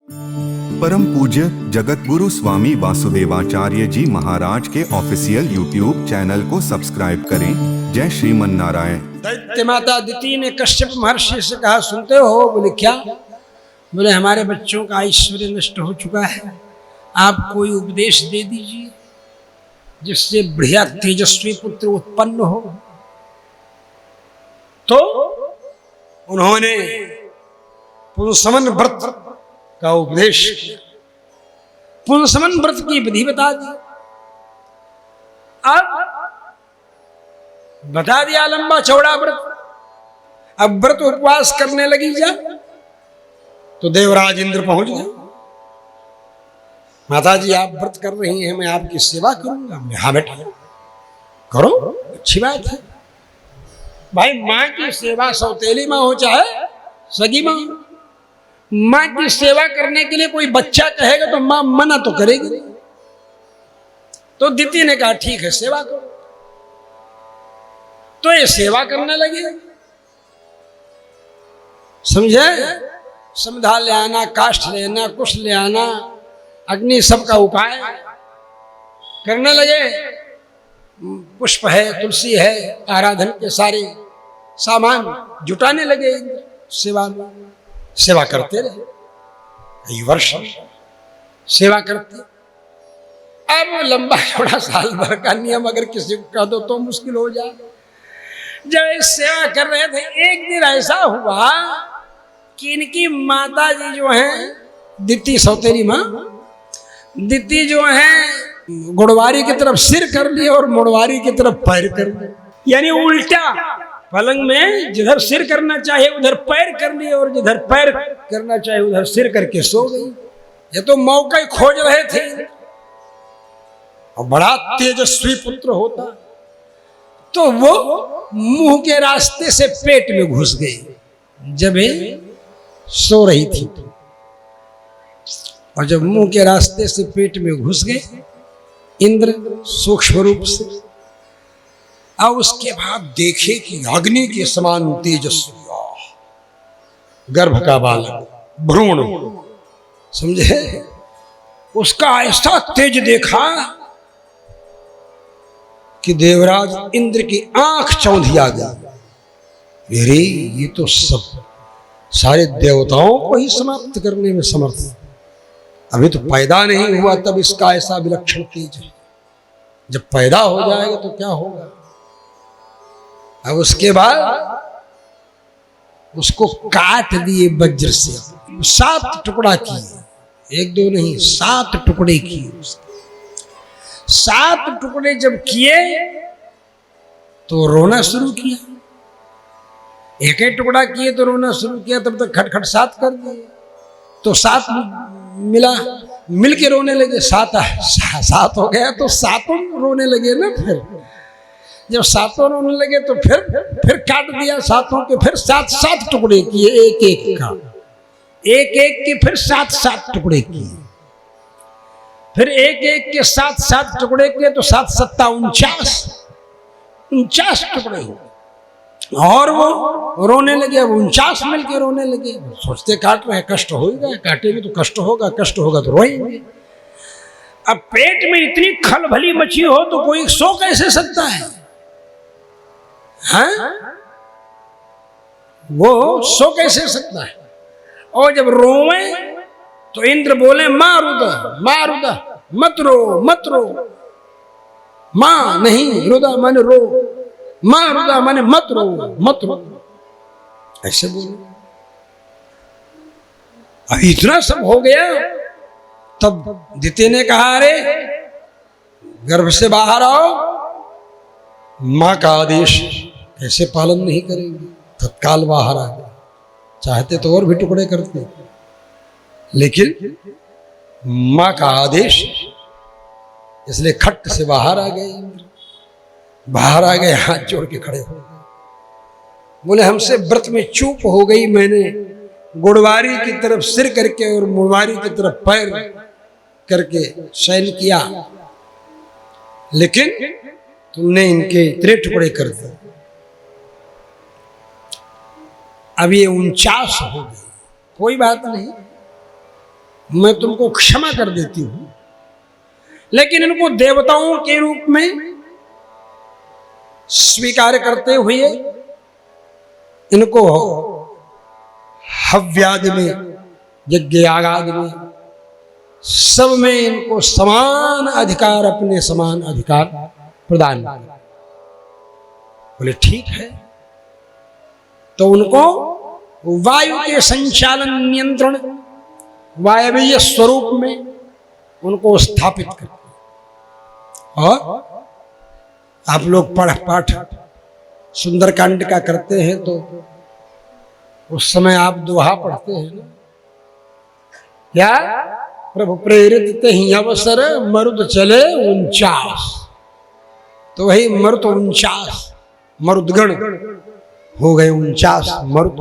परम पूज्य जगतगुरु स्वामी वासुदेवाचार्य जी महाराज के ऑफिशियल यूट्यूब चैनल को सब्सक्राइब करें। जय श्रीमन नारायण। दैत्य माता अदिति ने कश्यप महर्षि से कहा, सुनते हो? बोले क्या? बोले हमारे बच्चों का ऐश्वर्य नष्ट हो चुका है, आप कोई उपदेश दे दीजिए जिससे बढ़िया तेजस्वी पुत्र उत्पन्न हो। तो उन्होंने पुंसवन व्रत का उपदेश किया, पुंसवन व्रत की विधि बता दी। अब बता दिया लंबा चौड़ा व्रत। अब व्रत उपवास करने लगी जा तो देवराज इंद्र पहुंच गए। माता जी आप व्रत कर रही हैं, मैं आपकी सेवा करूंगा। हाँ बेटा करो, अच्छी बात है। भाई माँ की सेवा सौतेली माँ हो चाहे सगी माँ, माँ की सेवा करने के लिए कोई बच्चा कहेगा तो माँ मना तो करेगी। तो दिति ने कहा ठीक है सेवा करो। तो ये सेवा करने लगे, समझे? समधा ले आना, काष्ठ ले आना, कुश ले आना, अग्नि सबका उपाय करने लगे। पुष्प है, तुलसी है, आराधन के सारे सामान जुटाने लगे। सेवा करते रहे कई वर्ष, सेवा करते। अब लंबा चौड़ा साल भर का नियम अगर किसी को कह दो तो मुश्किल हो जाए। जब सेवा कर रहे थे, एक दिन ऐसा हुआ कि इनकी माता जी जो हैं दिति, सौतेरी माँ दिति जो हैं, गुड़वारी की तरफ सिर कर लिए और मुड़वारी की तरफ पैर कर लिए, यानी उल्टा। पलंग में जिधर सिर करना चाहिए उधर पैर कर लिए और जिधर पैर करना चाहिए उधर सिर करके सो गई। ये तो मौका ही खोज रहे थे और बड़ा तेजस्वी पुत्र होता तो वो मुंह के रास्ते से पेट में घुस गई जब सो रही थी। और जब मुंह के रास्ते से पेट में घुस गए इंद्र सूक्ष्म रूप से, अब उसके बाद देखे कि अग्नि के समान तेजस्वी गर्भ का बालक भ्रूण, समझे? उसका ऐसा तेज देखा कि देवराज इंद्र की आंख चौंधिया गई। अरे ये तो सब सारे देवताओं को ही समाप्त करने में समर्थ है। अभी तो पैदा नहीं हुआ तब इसका ऐसा विलक्षण तेज है, जब पैदा हो जाएगा तो क्या होगा। अब उसके बाद उसको काट दिए वज्र से, 7 टुकड़ा किए, 1 2 नहीं 7 टुकड़े किए। 7 टुकड़े जब किए तो रोना शुरू किया। एक एक टुकड़ा किए तो रोना शुरू किया, तब तक खटखट 7 कर दिए तो 7 मिला, मिल के रोने लगे। 7 हो गया तो 7 रोने लगे ना। फिर जब 7 रोने लगे तो फिर काट दिया 7 के, फिर 7 टुकड़े किए, एक एक का, एक एक के फिर 7 टुकड़े किए, फिर एक एक के 7 टुकड़े किए तो 7 7 49 टुकड़े हुए। और वो रोने लगे। अब 49 मिलके रोने लगे। सोचते काट रहे, कष्ट होगा, काटेंगे तो कष्ट होगा, कष्ट होगा तो रोएंगे। अब पेट में इतनी खलबली मची हो तो कोई सो कैसे सकता है? हाँ? वो सो कैसे सकता है? और जब रोवे तो इंद्र बोले माँ रुदा, मत रो, माँ नहीं रुदा माने रो, माँ रुदा माने मत रो, ऐसे बोले। अब इतना सब हो गया तब दिति ने कहा अरे गर्भ से बाहर आओ, माँ का आदेश कैसे पालन नहीं करेंगे। तत्काल बाहर आ गए। चाहते तो और भी टुकड़े करते, लेकिन माँ का आदेश, इसलिए खट से बाहर आ गए। बाहर आ गए, हाथ जोड़ के खड़े हो गए। बोले हमसे व्रत में चूक हो गई, मैंने गुड़वारी की तरफ सिर करके और मुड़वारी की तरफ पैर करके शयन किया, लेकिन तुमने इनके इतने टुकड़े कर दिए। अब ये 49 हो गए, कोई बात नहीं, मैं तुमको क्षमा कर देती हूं, लेकिन इनको देवताओं के रूप में स्वीकार करते हुए इनको हव्यादि में, यज्ञ यागादि में, सब में इनको समान अधिकार, अपने समान अधिकार प्रदान किया। बोले ठीक है। तो उनको वायु के संचालन नियंत्रण, वायवीय स्वरूप में उनको स्थापित करते। और आप लोग पाठ सुंदरकांड का करते हैं तो उस समय आप दोहा पढ़ते हैं ना, क्या प्रभु प्रेरित ते ही अवसर मरुद चले 49। तो वही मरुद 49 मरुदगण हो गए, 49 मरुद।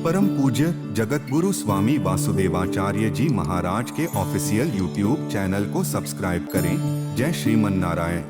परम पूज्य जगत गुरु स्वामी वासुदेवाचार्य जी महाराज के ऑफिशियल यूट्यूब चैनल को सब्सक्राइब करें। जय श्रीमन नारायण।